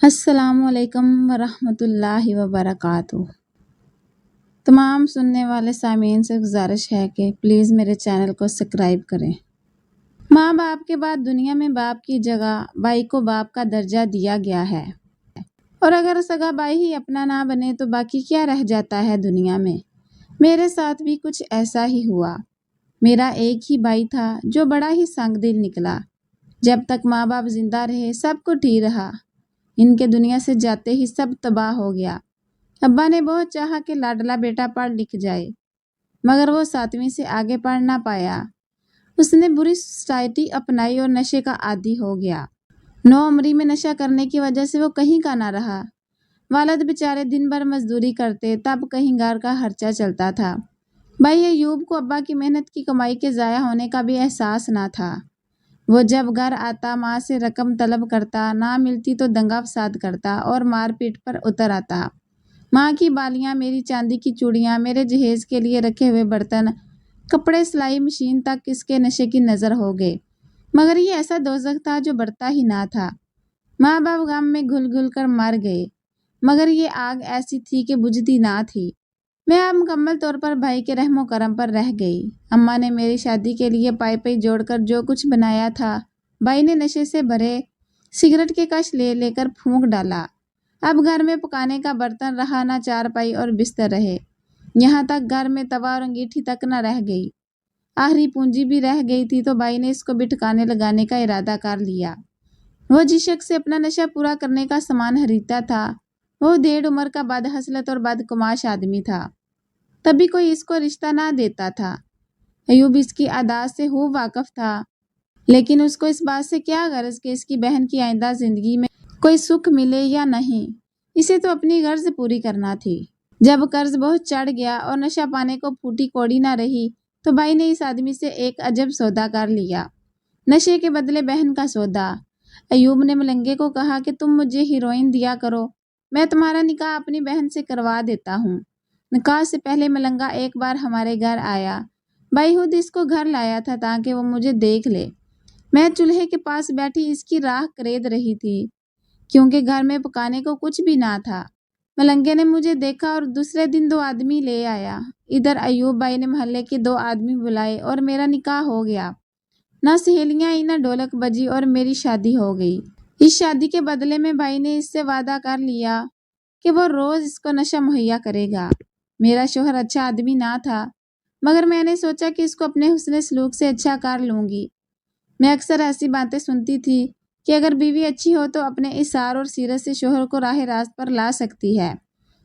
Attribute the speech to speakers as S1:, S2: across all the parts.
S1: السلام علیکم ورحمۃ اللہ وبرکاتہ۔ تمام سننے والے سامعین سے گزارش ہے کہ پلیز میرے چینل کو سبسکرائب کریں۔ ماں باپ کے بعد دنیا میں باپ کی جگہ بھائی کو باپ کا درجہ دیا گیا ہے، اور اگر سگا بھائی ہی اپنا نہ بنے تو باقی کیا رہ جاتا ہے دنیا میں۔ میرے ساتھ بھی کچھ ایسا ہی ہوا۔ میرا ایک ہی بھائی تھا جو بڑا ہی سنگ دل نکلا۔ جب تک ماں باپ زندہ رہے سب کچھ ٹھیک رہا، ان کے دنیا سے جاتے ہی سب تباہ ہو گیا۔ ابا نے بہت چاہا کہ لاڈلا بیٹا پڑھ لکھ جائے، مگر وہ 7ویں سے آگے پڑھ نہ پایا۔ اس نے بری سوسائٹی اپنائی اور نشے کا عادی ہو گیا۔ نوعمری میں نشہ کرنے کی وجہ سے وہ کہیں کا نہ رہا۔ والد بیچارے دن بھر مزدوری کرتے، تب کہیں گھر کا خرچہ چلتا تھا۔ بھائی ایوب کو ابا کی محنت کی کمائی کے ضائع ہونے کا بھی احساس نہ تھا۔ وہ جب گھر آتا ماں سے رقم طلب کرتا، نہ ملتی تو دنگا فساد کرتا اور مار پیٹ پر اتر آتا۔ ماں کی بالیاں، میری چاندی کی چوڑیاں، میرے جہیز کے لیے رکھے ہوئے برتن، کپڑے، سلائی مشین تک اس کے نشے کی نظر ہو گئے۔ مگر یہ ایسا دوزخ تھا جو بڑھتا ہی نہ تھا۔ ماں باپ غم میں گھل گھل کر مر گئے، مگر یہ آگ ایسی تھی کہ بجھتی نہ تھی۔ میں اب مکمل طور پر بھائی کے رحم و کرم پر رہ گئی۔ اماں نے میری شادی کے لیے پائی پائی جوڑ کر جو کچھ بنایا تھا، بھائی نے نشے سے بھرے سگریٹ کے کش لے لے کر پھونک ڈالا۔ اب گھر میں پکانے کا برتن رہا نہ، چارپائی اور بستر رہے، یہاں تک گھر میں توا اور انگیٹھی تک نہ رہ گئی۔ آخری پونجی بھی رہ گئی تھی تو بھائی نے اس کو بھی ٹھکانے لگانے کا ارادہ کر لیا۔ وہ جس شخص سے اپنا نشہ پورا کرنے کا سامان خریدتا تھا، وہ 1.5 عمر کا بدحسلت اور بدقماش آدمی تھا۔ تبھی کوئی اس کو رشتہ نہ دیتا تھا۔ ایوب اس کی عادات سے خوب واقف تھا، لیکن اس کو اس بات سے کیا غرض کہ اس کی بہن کی آئندہ زندگی میں کوئی سکھ ملے یا نہیں، اسے تو اپنی غرض پوری کرنا تھی۔ جب قرض بہت چڑھ گیا اور نشہ پانے کو پھوٹی کوڑی نہ رہی تو بھائی نے اس آدمی سے ایک عجب سودا کر لیا، نشے کے بدلے بہن کا سودا۔ ایوب نے ملنگے کو کہا کہ تم مجھے ہیروئن دیا کرو، میں تمہارا نکاح اپنی بہن سے کروا دیتا ہوں۔ نکاح سے پہلے ملنگا ایک بار ہمارے گھر آیا۔ بھائی خود اس کو گھر لایا تھا تاکہ وہ مجھے دیکھ لے۔ میں چولہے کے پاس بیٹھی اس کی راہ کرید رہی تھی، کیونکہ گھر میں پکانے کو کچھ بھی نہ تھا۔ ملنگے نے مجھے دیکھا اور دوسرے دن 2 آدمی لے آیا۔ ادھر ایوب بھائی نے محلے کے 2 آدمی بلائے اور میرا نکاح ہو گیا۔ نہ سہیلیاں آئیں نہ ڈھولک بجی اور میری شادی ہو گئی۔ اس شادی کے بدلے میں بھائی نے اس سے وعدہ کر لیا کہ وہ روز اس کو نشہ مہیا کرے گا۔ میرا شوہر اچھا آدمی نہ تھا، مگر میں نے سوچا کہ اس کو اپنے حسن سلوک سے اچھا کر لوں گی۔ میں اکثر ایسی باتیں سنتی تھی کہ اگر بیوی اچھی ہو تو اپنے اثار اور سیرت سے شوہر کو راہ راست پر لا سکتی ہے،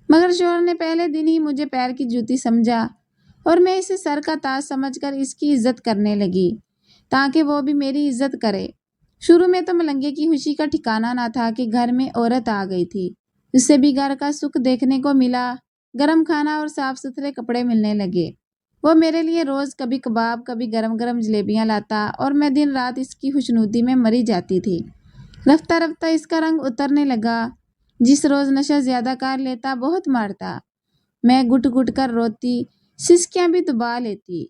S1: مگر شوہر نے پہلے دن ہی مجھے پیر کی جوتی سمجھا اور میں اسے سر کا تاج سمجھ کر اس کی عزت کرنے لگی تاکہ وہ بھی میری عزت کرے۔ شروع میں تو ملنگے کی خوشی کا ٹھکانہ نہ تھا کہ گھر میں عورت آ گئی تھی۔ اس سے بھی گھر کا سکھ دیکھنے کو ملا، گرم کھانا اور صاف ستھرے کپڑے ملنے لگے۔ وہ میرے لیے روز کبھی کباب، کبھی گرم گرم جلیبیاں لاتا اور میں دن رات اس کی خوشنودی میں مری جاتی تھی۔ رفتہ رفتہ اس کا رنگ اترنے لگا۔ جس روز نشہ زیادہ کر لیتا بہت مارتا۔ میں گٹ گٹ کر روتی، سسکیاں بھی دبا لیتی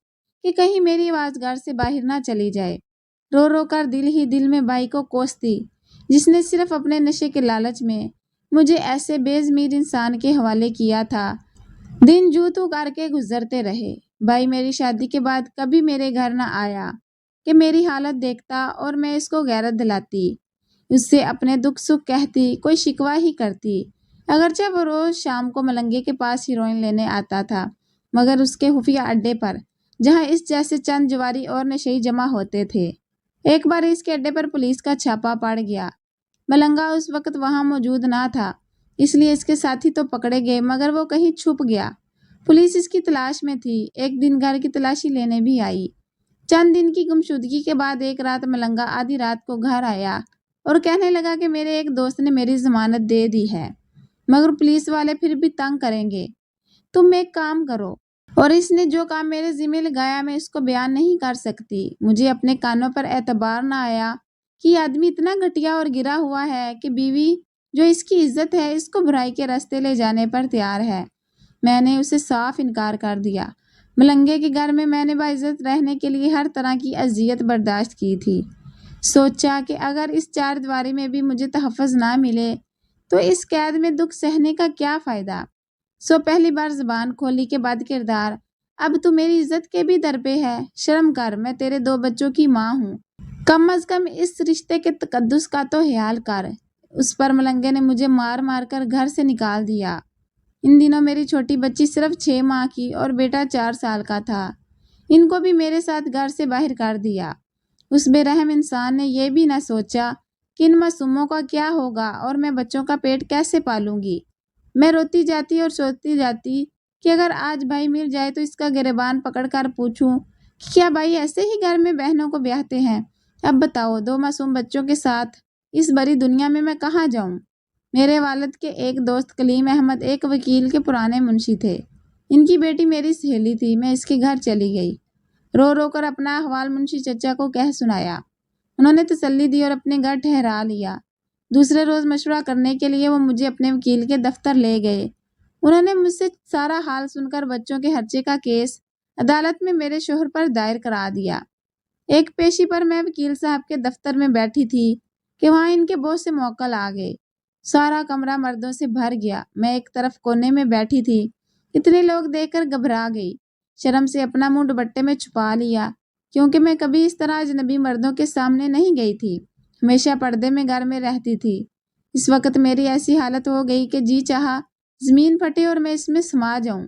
S1: کہ کہیں میری آواز گھر سے باہر نہ چلی جائے۔ رو رو کر دل ہی دل میں بھائی کو کوستی، جس نے صرف اپنے نشے کے لالچ میں مجھے ایسے بے ضمیر انسان کے حوالے کیا تھا۔ دن جو تو کر کے گزرتے رہے۔ بھائی میری شادی کے بعد کبھی میرے گھر نہ آیا کہ میری حالت دیکھتا اور میں اس کو غیرت دلاتی، اس سے اپنے دکھ سکھ کہتی، کوئی شکوہ ہی کرتی۔ اگرچہ وہ روز شام کو ملنگے کے پاس ہیروئن لینے آتا تھا، مگر اس کے خفیہ اڈے پر، جہاں اس جیسے چند جواری اور نشئی جمع ہوتے تھے، ایک بار اس کے اڈے پر پولیس کا چھاپا پڑ گیا۔ ملنگا اس وقت وہاں موجود نہ تھا، اس لیے اس کے ساتھی تو پکڑے گئے، مگر وہ کہیں چھپ گیا۔ پولیس اس کی تلاش میں تھی۔ ایک دن گھر کی تلاشی لینے بھی آئی۔ چند دن کی گمشدگی کے بعد ایک رات ملنگا آدھی رات کو گھر آیا اور کہنے لگا کہ میرے ایک دوست نے میری ضمانت دے دی ہے، مگر پولیس والے پھر بھی تنگ کریں گے۔ تم ایک کام کرو، اور اس نے جو کام میرے ذمہ لگایا میں اس کو بیان نہیں کر سکتی۔ مجھے اپنے کانوں پر اعتبار نہ آیا کہ یہ آدمی اتنا گھٹیا اور گرا ہوا ہے کہ بیوی جو اس کی عزت ہے اس کو برائی کے راستے لے جانے پر تیار ہے۔ میں نے اسے صاف انکار کر دیا۔ ملنگے کے گھر میں نے باعزت رہنے کے لیے ہر طرح کی اذیت برداشت کی تھی۔ سوچا کہ اگر اس 4 دیواری میں بھی مجھے تحفظ نہ ملے تو اس قید میں دکھ سہنے کا کیا فائدہ؟ پہلی بار زبان کھولی کے بعد کردار، اب تو میری عزت کے بھی در پہ ہے۔ شرم کر، میں تیرے 2 بچوں کی ماں ہوں، کم از کم اس رشتے کے تقدس کا تو خیال کر۔ اس پر ملنگے نے مجھے مار مار کر گھر سے نکال دیا۔ ان دنوں میری چھوٹی بچی صرف 6 ماہ کی اور بیٹا 4 سال کا تھا۔ ان کو بھی میرے ساتھ گھر سے باہر کر دیا۔ اس بے رحم انسان نے یہ بھی نہ سوچا کہ ان معصوموں کا کیا ہوگا اور میں بچوں کا پیٹ کیسے پالوں گی۔ میں روتی جاتی اور سوچتی جاتی کہ اگر آج بھائی مل جائے تو اس کا گریبان پکڑ کر پوچھوں کہ کیا بھائی ایسے ہی گھر میں بہنوں کو بیاہتے ہیں؟ اب بتاؤ، 2 معصوم بچوں کے ساتھ اس بڑی دنیا میں کہاں جاؤں؟ میرے والد کے ایک دوست کلیم احمد ایک وکیل کے پرانے منشی تھے۔ ان کی بیٹی میری سہیلی تھی۔ میں اس کے گھر چلی گئی، رو رو کر اپنا احوال منشی چچا کو کہہ سنایا۔ انہوں نے تسلی دی اور اپنے گھر ٹھہرا لیا۔ دوسرے روز مشورہ کرنے کے لیے وہ مجھے اپنے وکیل کے دفتر لے گئے۔ انہوں نے مجھ سے سارا حال سن کر بچوں کے خرچے کا کیس عدالت میں میرے شوہر پر دائر کرا دیا۔ ایک پیشی پر میں وکیل صاحب کے دفتر میں بیٹھی تھی کہ وہاں ان کے بہت سے موکل آ گئے۔ سارا کمرہ مردوں سے بھر گیا۔ میں ایک طرف کونے میں بیٹھی تھی۔ اتنے لوگ دیکھ کر گھبرا گئی۔ شرم سے اپنا منہ دوپٹے میں چھپا لیا، کیونکہ میں کبھی اس طرح اجنبی مردوں کے سامنے نہیں گئی تھی۔ ہمیشہ پردے میں گھر میں رہتی تھی۔ اس وقت میری ایسی حالت ہو گئی کہ جی چاہا زمین پھٹے اور میں اس میں سما جاؤں۔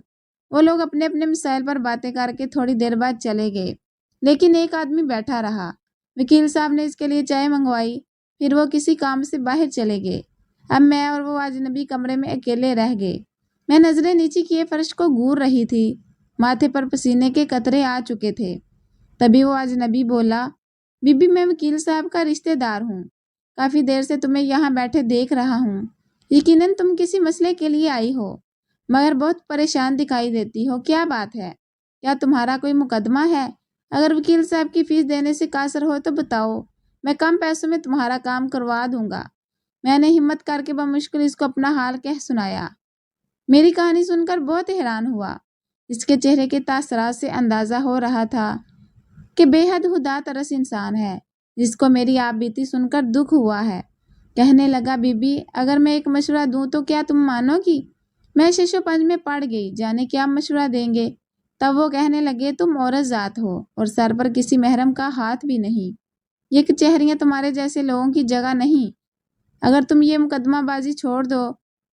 S1: وہ لوگ اپنے اپنے مسائل پر باتیں کر کے تھوڑی دیر بعد چلے گئے، لیکن ایک آدمی بیٹھا رہا۔ وکیل صاحب نے اس کے لیے چائے منگوائی، پھر وہ کسی کام سے باہر چلے گئے۔ اب میں اور وہ اجنبی کمرے میں اکیلے رہ گئے۔ میں نظریں نیچے کیے فرش کو گور رہی تھی۔ ماتھے پر پسینے کے قطرے آ چکے تھے۔ تبھی وہ اجنبی بولا، بی بی میں وکیل صاحب کا رشتہ دار ہوں، کافی دیر سے تمہیں یہاں بیٹھے دیکھ رہا ہوں۔ یقیناً تم کسی مسئلے کے لیے آئی ہو، مگر بہت پریشان دکھائی دیتی ہو۔ کیا بات ہے؟ کیا تمہارا کوئی مقدمہ ہے؟ اگر وکیل صاحب کی فیس دینے سے قاصر ہو تو بتاؤ، میں کم پیسوں میں تمہارا کام کروا دوں گا۔ میں نے ہمت کر کے بمشکل اس کو اپنا حال کہہ سنایا۔ میری کہانی سن کر بہت حیران ہوا۔ اس کے چہرے کے تاثرات سے اندازہ ہو رہا تھا کہ بے حد خدا ترس انسان ہے، جس کو میری آپ بیتی سن کر دکھ ہوا ہے۔ کہنے لگا، بی بی اگر میں ایک مشورہ دوں تو کیا تم مانو گی؟ میں 605 میں پڑ گئی، جانے کیا مشورہ دیں گے۔ تب وہ کہنے لگے، تم عورت ذات ہو اور سر پر کسی محرم کا ہاتھ بھی نہیں۔ یہ کچہریاں تمہارے جیسے لوگوں کی جگہ نہیں۔ اگر تم یہ مقدمہ بازی چھوڑ دو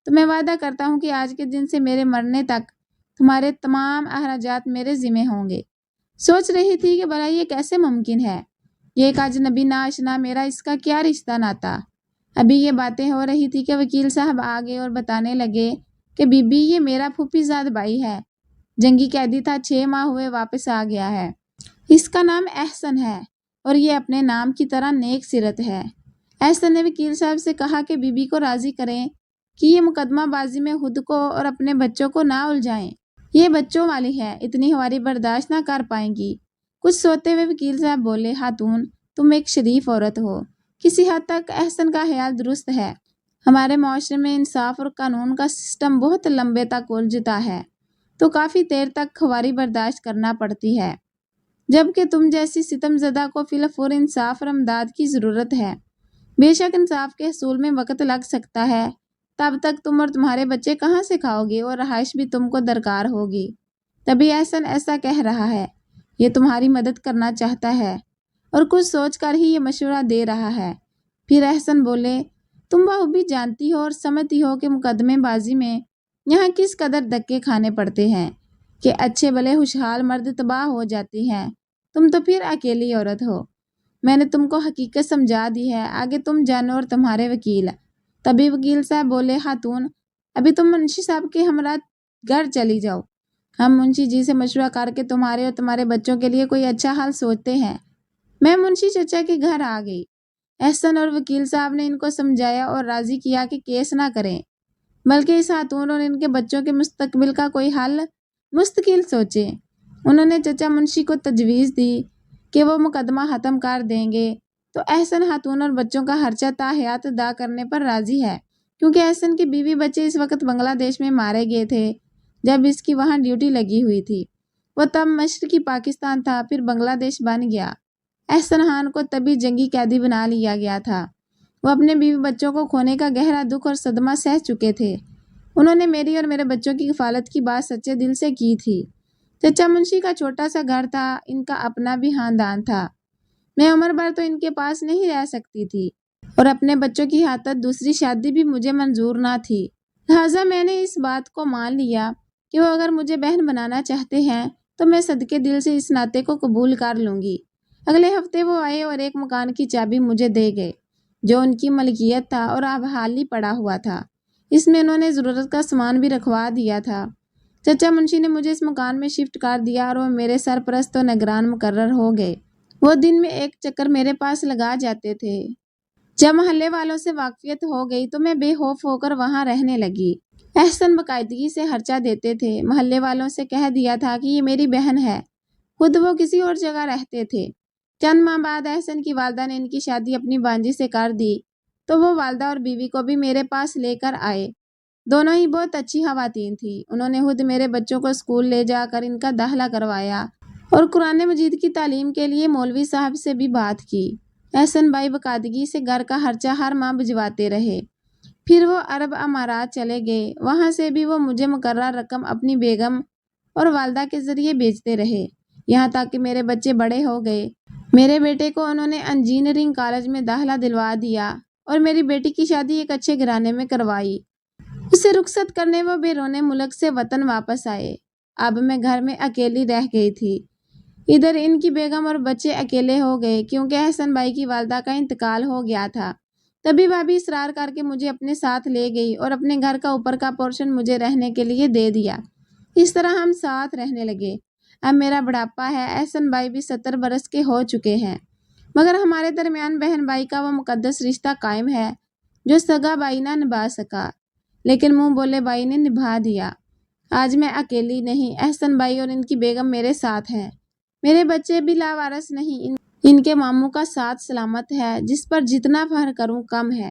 S1: تو میں وعدہ کرتا ہوں کہ آج کے دن سے میرے مرنے تک تمہارے تمام اخراجات میرے ذمہ ہوں گے۔ سوچ رہی تھی کہ بھلا یہ کیسے ممکن ہے؟ یہ ایک اجنبی ناشنا، میرا اس کا کیا رشتہ ناتا؟ ابھی یہ باتیں ہو رہی تھی کہ وکیل صاحب آ گئے اور بتانے لگے کہ بی بی یہ میرا پھوپھی زاد بھائی ہے، جنگی قیدی تھا، 6 ماہ ہوئے واپس آ گیا ہے۔ اس کا نام احسن ہے اور یہ اپنے نام کی طرح نیک سیرت ہے۔ احسن نے وکیل صاحب سے کہا کہ بی بی کو راضی کریں کہ یہ مقدمہ بازی میں خود کو اور اپنے بچوں کو نہ الجھائیں۔ یہ بچوں والی ہے، اتنی ہماری برداشت نہ کر پائیں گی۔ کچھ سوتے ہوئے وکیل صاحب بولے، خاتون تم ایک شریف عورت ہو، کسی حد تک احسن کا خیال درست ہے۔ ہمارے معاشرے میں انصاف اور قانون کا سسٹم بہت لمبے تک الجھتا ہے، تو کافی دیر تک خواری برداشت کرنا پڑتی ہے، جبکہ تم جیسی ستم زدہ کو فی الفور انصاف اور امداد کی ضرورت ہے۔ بے شک انصاف کے حصول میں وقت لگ سکتا ہے، تب تک تم اور تمہارے بچے کہاں سے کھاؤ گے اور رہائش بھی تم کو درکار ہوگی۔ تبھی احسن ایسا کہہ رہا ہے، یہ تمہاری مدد کرنا چاہتا ہے اور کچھ سوچ کر ہی یہ مشورہ دے رہا ہے۔ پھر احسن بولے، تم بخوبی جانتی ہو اور سمجھتی ہو کہ مقدمے بازی میں یہاں کس قدر دھکے کھانے پڑتے ہیں کہ اچھے بھلے خوشحال مرد تباہ ہو جاتی ہیں۔ تم تو پھر اکیلی عورت ہو۔ میں نے تم کو حقیقت سمجھا دی ہے، آگے تم جانو اور تمہارے وکیل۔ تبھی وکیل صاحب بولے، خاتون ابھی تم منشی صاحب کے ہمراہ گھر چلی جاؤ، ہم منشی جی سے مشورہ کر کے تمہارے اور تمہارے بچوں کے لیے کوئی اچھا حل سوچتے ہیں۔ میں منشی چچا کے گھر آ گئی۔ احسن اور وکیل صاحب نے ان کو سمجھایا اور راضی کیا کہ کیس نہ کریں، بلکہ اس خاتون اور ان کے بچوں کے مستقبل کا کوئی حل مستقل سوچیں۔ انہوں نے چچا منشی کو تجویز دی کہ وہ مقدمہ ختم کر دیں گے، تو احسن خاتون اور بچوں کا خرچہ تا حیات ادا کرنے پر راضی ہے، کیونکہ احسن کی بیوی بچے اس وقت بنگلہ دیش میں مارے گئے تھے جب اس کی وہاں ڈیوٹی لگی ہوئی تھی۔ وہ تب مشرقی پاکستان تھا، پھر بنگلہ دیش بن گیا۔ احسن خان کو تبھی جنگی قیدی بنا لیا گیا تھا۔ وہ اپنے بیوی بچوں کو کھونے کا گہرا دکھ اور صدمہ سہ چکے تھے۔ انہوں نے میری اور میرے بچوں کی کفالت کی بات سچے دل سے کی تھی۔ چچا منشی کا چھوٹا سا گھر تھا، ان کا اپنا بھی خاندان تھا۔ میں عمر بھر تو ان کے پاس نہیں رہ سکتی تھی اور اپنے بچوں کی خاطر دوسری شادی بھی مجھے منظور نہ تھی۔ لہٰذا میں نے اس بات کو مان لیا کہ وہ اگر مجھے بہن بنانا چاہتے ہیں تو میں صدقے دل سے اس ناطے کو قبول کر لوں گی۔ اگلے ہفتے وہ آئے اور ایک مکان کی چابی مجھے دے گئے جو ان کی ملکیت تھا اور اب حال ہی پڑا ہوا تھا۔ اس میں انہوں نے ضرورت کا سامان بھی رکھوا دیا تھا۔ چچا منشی نے مجھے اس مکان میں شفٹ کر دیا اور وہ میرے سرپرست و نگران مقرر ہو گئے۔ وہ دن میں ایک چکر میرے پاس لگا جاتے تھے۔ جب محلے والوں سے واقفیت ہو گئی تو میں بے خوف ہو کر وہاں رہنے لگی۔ احسن باقاعدگی سے خرچہ دیتے تھے۔ محلے والوں سے کہہ دیا تھا کہ یہ میری بہن ہے۔ خود وہ کسی اور جگہ رہتے تھے۔ چند ماہ بعد احسن کی والدہ نے ان کی شادی اپنی بانجی سے کر دی تو وہ والدہ اور بیوی کو بھی میرے پاس لے کر آئے۔ دونوں ہی بہت اچھی خواتین تھیں۔ انہوں نے خود میرے بچوں کو اسکول لے جا کر ان کا داخلہ کروایا اور قرآن مجید کی تعلیم کے لیے مولوی صاحب سے بھی بات کی۔ احسن بھائی باقاعدگی سے گھر کا خرچہ ہر ماہ بھجواتے رہے۔ پھر وہ عرب امارات چلے گئے۔ وہاں سے بھی وہ مجھے مقررہ رقم اپنی بیگم اور والدہ کے ذریعے بھیجتے رہے، یہاں تک کہ میرے بچے بڑے ہو گئے۔ میرے بیٹے کو انہوں نے انجینئرنگ کالج میں داخلہ دلوا دیا اور میری بیٹی کی شادی ایک اچھے گھرانے میں کروائی۔ اسے رخصت کرنے وہ بیرون ملک سے وطن واپس آئے۔ اب میں گھر میں اکیلی رہ گئی تھی۔ ادھر ان کی بیگم اور بچے اکیلے ہو گئے کیونکہ احسن بھائی کی والدہ کا انتقال ہو گیا تھا۔ تبھی بھابھی اصرار کر کے مجھے اپنے ساتھ لے گئی اور اپنے گھر کا اوپر کا پورشن مجھے رہنے کے لیے دے دیا۔ اس طرح ہم ساتھ رہنے لگے۔ اب میرا بڑھاپا ہے، احسن بھائی بھی 70 برس کے ہو چکے ہیں، مگر ہمارے درمیان بہن بھائی کا وہ مقدس رشتہ قائم ہے جو سگا بھائی نہ نبھا سکا لیکن منہ بولے بھائی نے نبھا دیا۔ آج میں اکیلی نہیں، احسن بھائی اور ان کی بیگم میرے ساتھ ہیں۔ میرے بچے بھی لاوارث نہیں، ان کے ماموں کا ساتھ سلامت ہے جس پر جتنا فخر کروں کم ہے۔